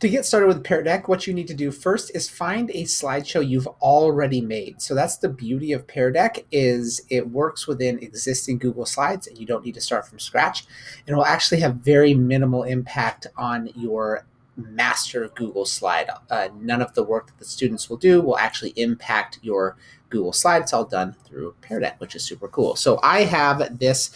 To get started with Pear Deck, what you need to do first is find a slideshow you've already made. So that's the beauty of Pear Deck is it works within existing Google Slides and you don't need to start from scratch. And it will actually have very minimal impact on your master Google slide. None of the work that the students will do will actually impact your Google slide. It's all done through Pear Deck, which is super cool. So I have this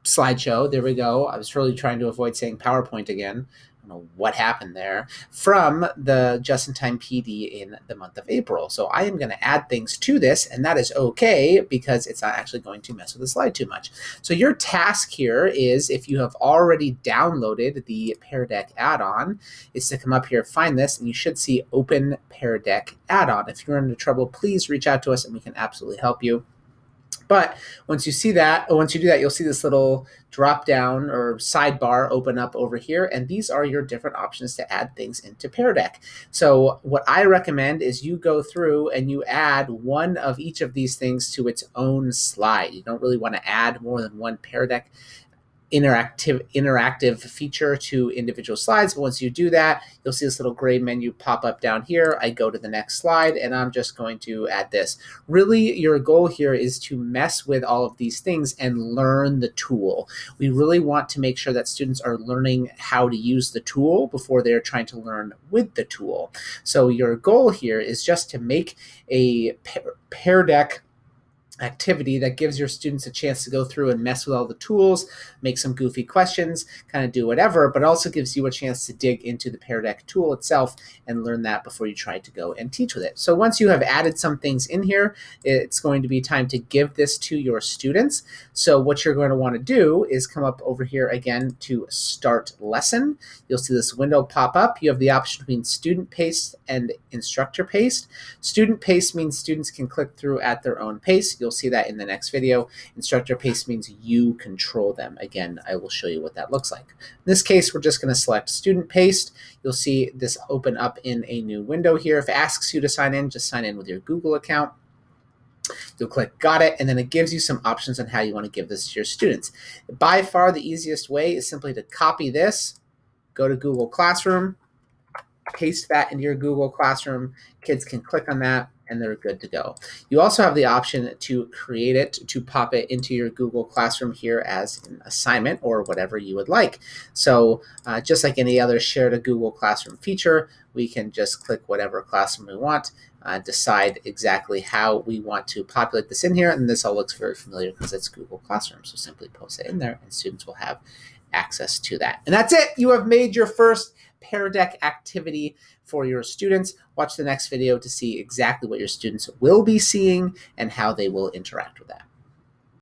slideshow. There we go. I was really trying to avoid saying PowerPoint again. I don't know what happened there, from the Just-in-Time PD in the month of April. So I am going to add things to this, and that is okay because it's not actually going to mess with the slide too much. So your task here is, if you have already downloaded the Pear Deck add-on, is to come up here, find this, and you should see Open Pear Deck add-on. If you're into trouble, please reach out to us and we can absolutely help you. But once you do that, you'll see this little drop down or sidebar open up over here. And these are your different options to add things into Pear Deck. So what I recommend is you go through and you add one of each of these things to its own slide. You don't really want to add more than one Pear Deck interactive feature to individual slides. But once you do that, you'll see this little gray menu pop up down here. I go to the next slide and I'm just going to add this. Really, your goal here is to mess with all of these things and learn the tool. We really want to make sure that students are learning how to use the tool before they're trying to learn with the tool. So your goal here is just to make a Pear Deck activity that gives your students a chance to go through and mess with all the tools, make some goofy questions, kind of do whatever, but also gives you a chance to dig into the Pear Deck tool itself and learn that before you try to go and teach with it. So once you have added some things in here, it's going to be time to give this to your students. So what you're going to want to do is come up over here again to Start Lesson. You'll see this window pop up. You have the option between student paced and instructor paced. Student paced means students can click through at their own pace. You'll see that in the next video. Instructor paced means you control them. Again, I will show you what that looks like. In this case, we're just going to select student paced. You'll see this open up in a new window here. If it asks you to sign in, just sign in with your Google account. You'll click got it, and then it gives you some options on how you want to give this to your students. By far the easiest way is simply to copy this, go to Google Classroom, paste that into your Google Classroom. Kids can click on that and they're good to go. You also have the option to create it, to pop it into your Google Classroom here as an assignment or whatever you would like. So just like any other share to Google Classroom feature, we can just click whatever classroom we want, decide exactly how we want to populate this in here. And this all looks very familiar because it's Google Classroom. So simply post it in there and students will have access to that. And that's it. You have made your first Pear Deck activity for your students. Watch the next video to see exactly what your students will be seeing and how they will interact with that.